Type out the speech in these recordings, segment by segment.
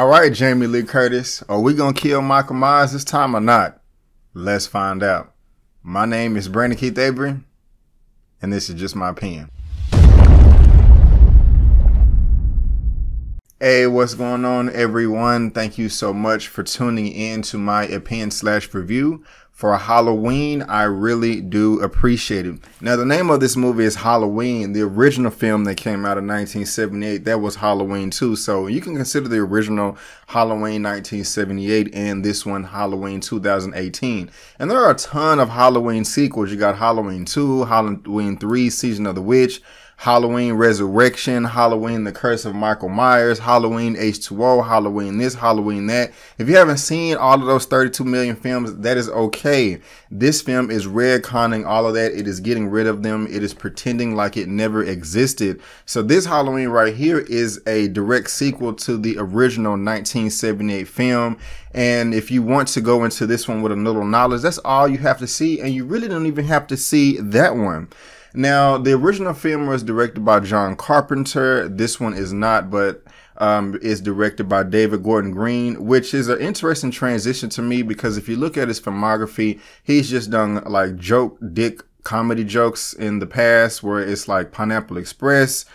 All right, Jamie Lee Curtis, are we going to kill Michael Myers this time or not? Let's find out. My name is Brandon Keith Avery, and this is just my opinion. Hey, what's going on, everyone? Thank you so much for tuning in to my opinion/review for Halloween. I really do appreciate it. Now, the name of this movie is Halloween. The original film that came out in 1978, that was Halloween 2. So you can consider the original Halloween 1978 and this one Halloween 2018. And there are a ton of Halloween sequels. You got Halloween 2, Halloween 3, Season of the Witch, Halloween Resurrection, Halloween The Curse of Michael Myers, Halloween H2O, Halloween this, Halloween that. If you haven't seen all of those 32 million films, that is okay. This film is retconning all of that. It is getting rid of them. It is pretending like it never existed. So this Halloween right here is a direct sequel to the original 1978 film. And if you want to go into this one with a little knowledge, that's all you have to see. And you really don't even have to see that one. Now, the original film was directed by John Carpenter. This one is not, but is directed by David Gordon Green, which is an interesting transition to me because if you look at his filmography, he's just done like dick comedy jokes in the past where it's like Pineapple Express,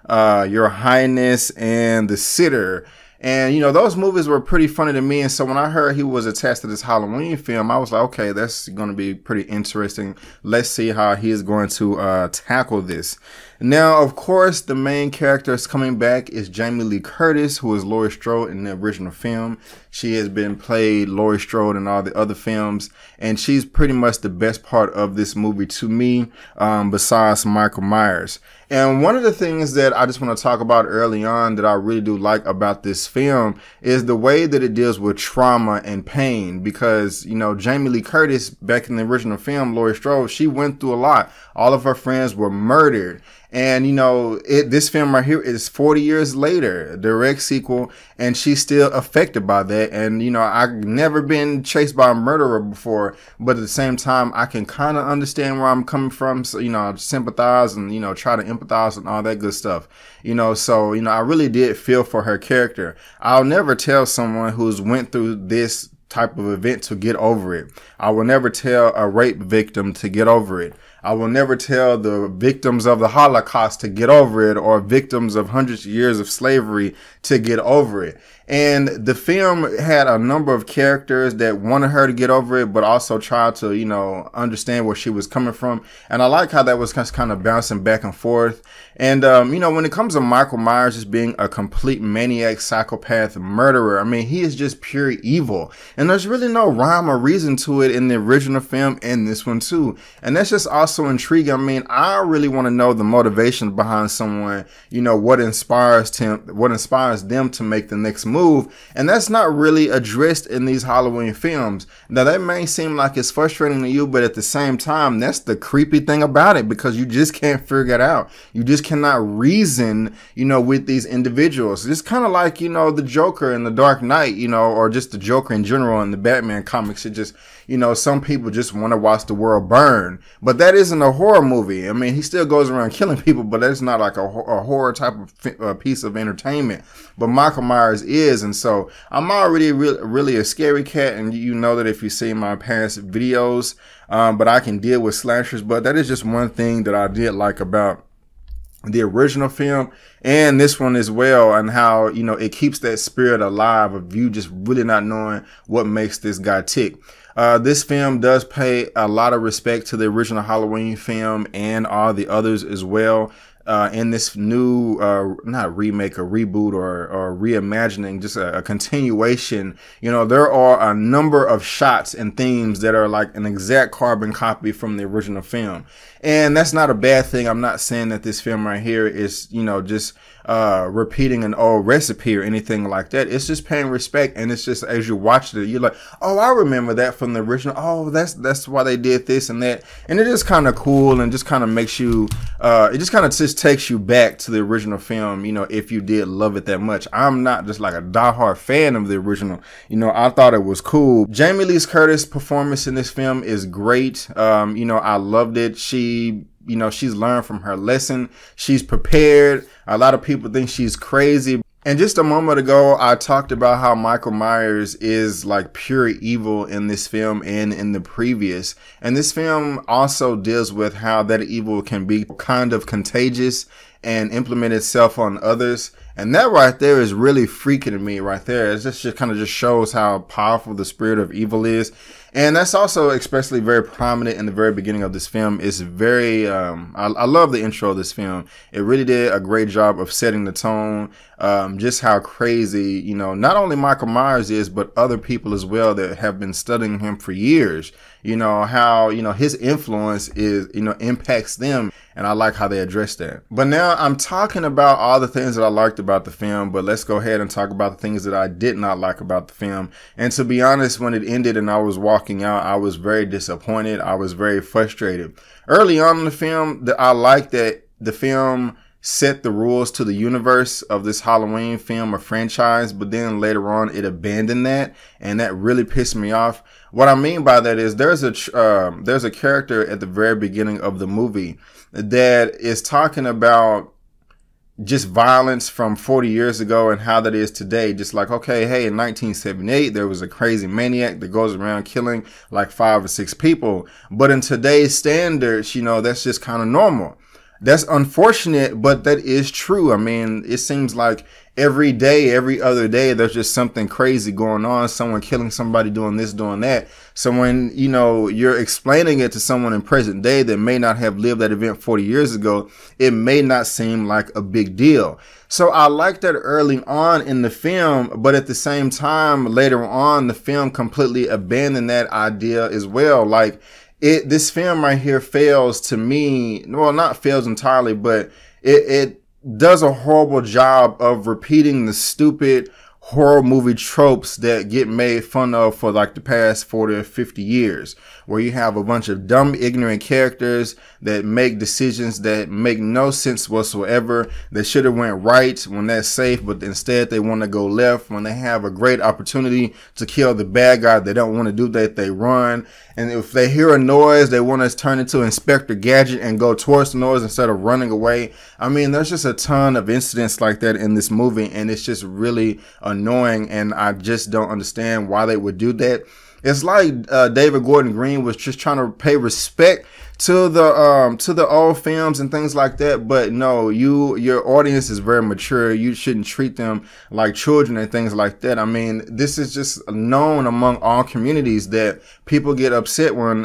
Your Highness, and The Sitter. And, you know, those movies were pretty funny to me. And so when I heard he was attached to this Halloween film, I was like, okay, that's going to be pretty interesting. Let's see how he is going to tackle this. Now, of course, the main character is coming back is Jamie Lee Curtis, who is Laurie Strode in the original film. She has been played Laurie Strode in all the other films, and she's pretty much the best part of this movie to me, besides Michael Myers. And one of the things that I just want to talk about early on that I really do like about this film is the way that it deals with trauma and pain, because, you know, Jamie Lee Curtis back in the original film, Laurie Strode, she went through a lot. All of her friends were murdered. And, you know, this film right here is 40 years later, a direct sequel, and she's still affected by that. And, you know, I've never been chased by a murderer before, but at the same time, I can kind of understand where I'm coming from. So, you know, sympathize and, you know, try to empathize and all that good stuff. You know, so, you know, I really did feel for her character. I'll never tell someone who's went through this type of event to get over it. I will never tell a rape victim to get over it. I will never tell the victims of the Holocaust to get over it or victims of hundreds of years of slavery to get over it. And the film had a number of characters that wanted her to get over it, but also tried to, you know, understand where she was coming from. And I like how that was kind of bouncing back and forth. And, you know, when it comes to Michael Myers just being a complete maniac, psychopath, murderer, I mean, he is just pure evil. And there's really no rhyme or reason to it in the original film and this one too. And that's just also intriguing. I mean, I really want to know the motivation behind someone, you know, what inspires them to make the next move. And that's not really addressed in these Halloween films. Now, that may seem like it's frustrating to you, but at the same time, that's the creepy thing about it, because you just can't figure it out. You just cannot reason, you know, with these individuals. It's kind of like, you know, the Joker in The Dark Knight, you know, or just the Joker in general in the Batman comics. It just, you know, some people just want to watch the world burn, but that isn't a horror movie. I mean, he still goes around killing people, but that's not like a horror type of piece of entertainment. But Michael Myers is, and so I'm already really a scary cat, and you know that if you see my past videos, but I can deal with slashers. But that is just one thing that I did like about the original film and this one as well, and how, you know, it keeps that spirit alive of you just really not knowing what makes this guy tick. This film does pay a lot of respect to the original Halloween film and all the others as well. In this new, not remake, or reboot, or reimagining, just a continuation, you know, there are a number of shots and themes that are like an exact carbon copy from the original film. And that's not a bad thing. I'm not saying that this film right here is, you know, just repeating an old recipe or anything like that. It's just paying respect, and it's just as you watch it, you're like, oh, I remember that from the original. Oh, that's why they did this and that. And it is kind of cool, and just kind of makes you, it just kind of just takes you back to the original film, you know, if you did love it that much. I'm not just like a diehard fan of the original. You know, I thought it was cool. Jamie Lee Curtis' performance in this film is great. You know, I loved it. She, you know, she's learned from her lesson. She's prepared. A lot of people think she's crazy, And just a moment ago, I talked about how Michael Myers is like pure evil in this film and in the previous. And this film also deals with how that evil can be kind of contagious and implement itself on others. And that right there is really freaking to me right there. It just kind of just shows how powerful the spirit of evil is. And that's also especially very prominent in the very beginning of this film. It's very, I love the intro of this film. It really did a great job of setting the tone, just how crazy, you know, not only Michael Myers is, but other people as well that have been studying him for years. You know, how, you know, his influence is, you know, impacts them. And I like how they address that. But now I'm talking about all the things that I liked about the film, but let's go ahead and talk about the things that I did not like about the film. And to be honest, when it ended and I was walking out, I was very disappointed. I was very frustrated. Early on in the film, I liked that the film set the rules to the universe of this Halloween film or franchise, but then later on it abandoned that, and that really pissed me off. What I mean by that is there's a character at the very beginning of the movie that is talking about just violence from 40 years ago and how that is today. Just like, okay, hey, in 1978, there was a crazy maniac that goes around killing like 5 or 6 people. But in today's standards, you know, that's just kind of normal. That's unfortunate, but that is true. I mean, it seems like every day, every other day, there's just something crazy going on. Someone killing somebody, doing this, doing that. So when, you know, you're explaining it to someone in present day that may not have lived that event 40 years ago, it may not seem like a big deal. So I like that early on in the film, but at the same time, later on, the film completely abandoned that idea as well. Like, this film right here fails to me, well, not fails entirely, but it does a horrible job of repeating the stupid horror movie tropes that get made fun of for like the past 40 or 50 years, where you have a bunch of dumb, ignorant characters that make decisions that make no sense whatsoever. They should have went right when that's safe, but instead they want to go left. When they have a great opportunity to kill the bad guy, they don't want to do that. They run. And if they hear a noise, they want to turn into Inspector Gadget and go towards the noise instead of running away. I mean, there's just a ton of incidents like that in this movie, and it's just really annoying, and I just don't understand why they would do that. It's like David Gordon Green was just trying to pay respect to the old films and things like that, but no, your audience is very mature. You shouldn't treat them like children and things like that. I mean, this is just known among all communities that people get upset when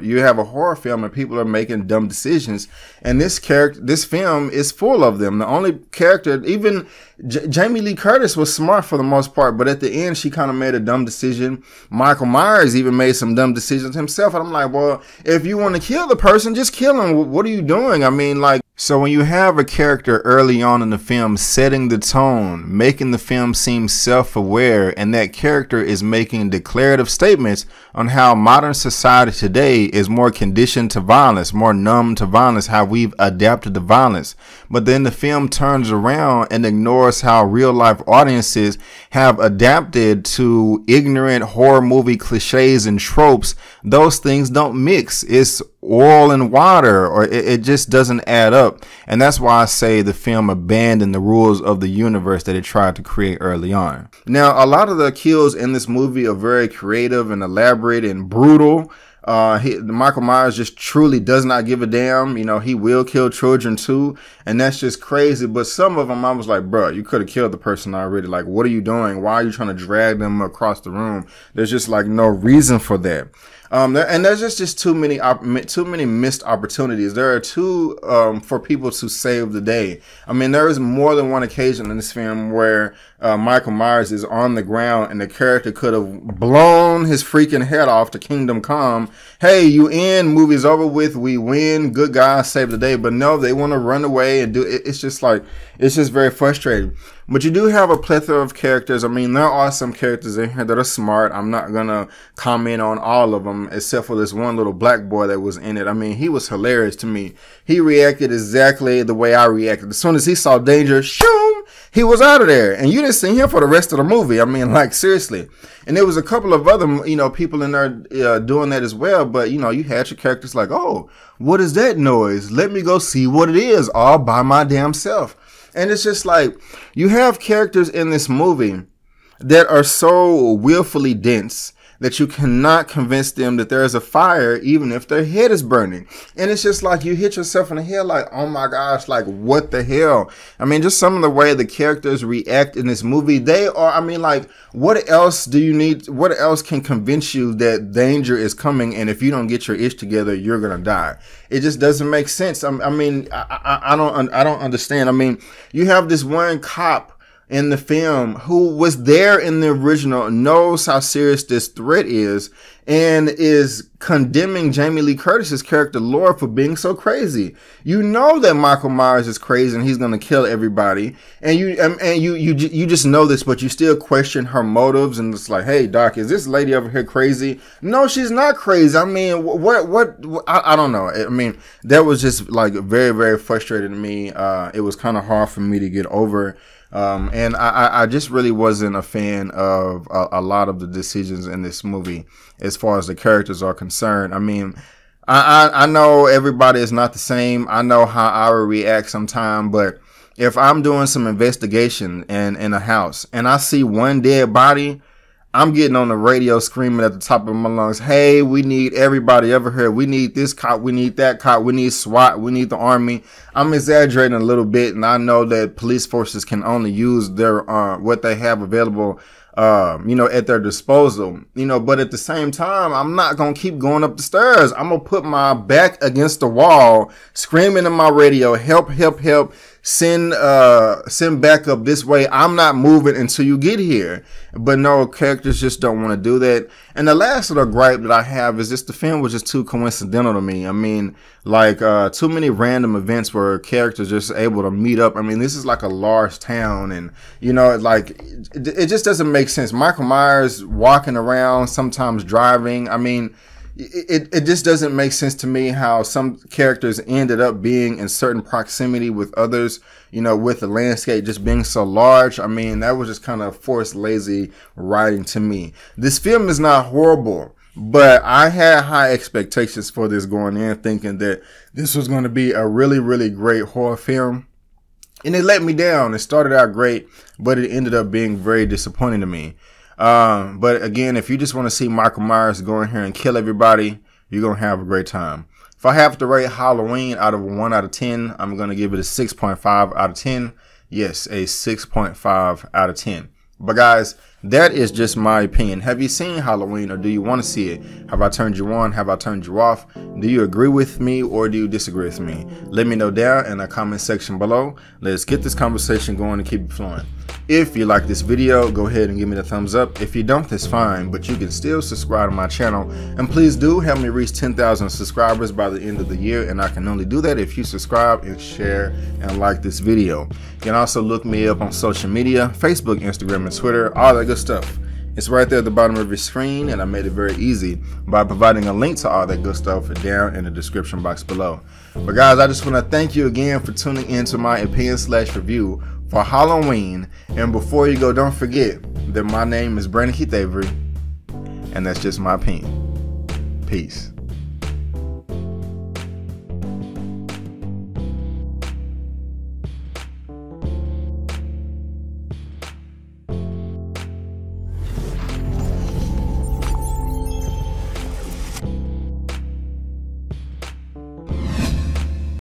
you have a horror film and people are making dumb decisions, and this film is full of them. The only character, even Jamie Lee Curtis, was smart for the most part, but at the end she kind of made a dumb decision. Michael Myers even made some dumb decisions himself, and I'm like, well, if you want to kill the person, just kill him. What are you doing? I mean, like, so when you have a character early on in the film setting the tone, making the film seem self-aware, and that character is making declarative statements on how modern society today is more conditioned to violence, more numb to violence, how we've adapted to violence. But then the film turns around and ignores how real life audiences have adapted to ignorant horror movie cliches and tropes. Those things don't mix. It's oil and water, or it just doesn't add up. And that's why I say the film abandoned the rules of the universe that it tried to create early on. Now, a lot of the kills in this movie are very creative and elaborate and brutal. Michael Myers just truly does not give a damn. You know, he will kill children too, and that's just crazy. But some of them, I was like, bro, you could have killed the person already. Like, what are you doing? Why are you trying to drag them across the room? There's just like no reason for that. And there's just too many missed opportunities. There are two for people to save the day. I mean, there is more than one occasion in this film where Michael Myers is on the ground and the character could have blown his freaking head off to Kingdom Come. Hey, you in, movie's over with, we win, good guys save the day. But no, they want to run away and do it. It's just like, it's just very frustrating. But you do have a plethora of characters. I mean, there are some characters in here that are smart. I'm not going to comment on all of them, except for this one little black boy that was in it. I mean, he was hilarious to me. He reacted exactly the way I reacted. As soon as he saw danger, shoom, he was out of there. And you didn't see him for the rest of the movie. I mean, like, seriously. And there was a couple of other, you know, people in there doing that as well. But, you know, you had your characters like, oh, what is that noise? Let me go see what it is all by my damn self. And it's just like, you have characters in this movie that are so willfully dense that you cannot convince them that there is a fire even if their head is burning. And it's just like you hit yourself in the head like, oh my gosh, like what the hell? I mean, just some of the way the characters react in this movie, they are, I mean, like, what else do you need? What else can convince you that danger is coming? And if you don't get your ish together, you're going to die. It just doesn't make sense. I don't understand. I mean, you have this one cop in the film who was there in the original, knows how serious this threat is, and is condemning Jamie Lee Curtis's character Laura for being so crazy. You know that Michael Myers is crazy and he's gonna kill everybody, and you just know this, but you still question her motives, and it's like, hey Doc, is this lady over here crazy? No, she's not crazy. I mean, I don't know. I mean, that was just like very, very frustrating to me. It was kind of hard for me to get over. And I just really wasn't a fan of a lot of the decisions in this movie as far as the characters are concerned. I mean, I know everybody is not the same. I know how I would react sometime, but if I'm doing some investigation in a house and I see one dead body, I'm getting on the radio screaming at the top of my lungs, hey, we need everybody over here. We need this cop. We need that cop. We need SWAT. We need the army. I'm exaggerating a little bit, and I know that police forces can only use their what they have available, at their disposal, but at the same time, I'm not going to keep going up the stairs. I'm going to put my back against the wall, screaming in my radio, help, help, help. Send backup this way. I'm not moving until you get here. But no, characters just don't want to do that. And the last little gripe that I have is just the film was just too coincidental to me. I mean, like too many random events where characters just able to meet up. I mean, this is like a large town, and like it just doesn't make sense. Michael Myers walking around, sometimes driving. I mean, it just doesn't make sense to me how some characters ended up being in certain proximity with others, with the landscape just being so large. I mean, that was just kind of forced, lazy writing to me. This film is not horrible, but I had high expectations for this going in, thinking that this was going to be a really, really great horror film. And it let me down. It started out great, but it ended up being very disappointing to me. But again, if you just want to see Michael Myers go in here and kill everybody, you're going to have a great time. If I have to rate Halloween out of 1 out of 10, I'm going to give it a 6.5 out of 10. Yes, a 6.5 out of 10. But guys, that is just my opinion. Have you seen Halloween, or do you want to see it? Have I turned you on? Have I turned you off? Do you agree with me or do you disagree with me? Let me know down in the comment section below. Let's get this conversation going and keep it flowing. If you like this video, go ahead and give me the thumbs up. If you don't, that's fine, but you can still subscribe to my channel. And please do help me reach 10,000 subscribers by the end of the year. And I can only do that if you subscribe and share and like this video. You can also look me up on social media, Facebook, Instagram, and Twitter, all that good stuff. It's right there at the bottom of your screen, and I made it very easy by providing a link to all that good stuff down in the description box below. But guys, I just want to thank you again for tuning in to my opinion/review for Halloween. And before you go, don't forget that my name is Brandon Keith Avery, and that's just my opinion. Peace.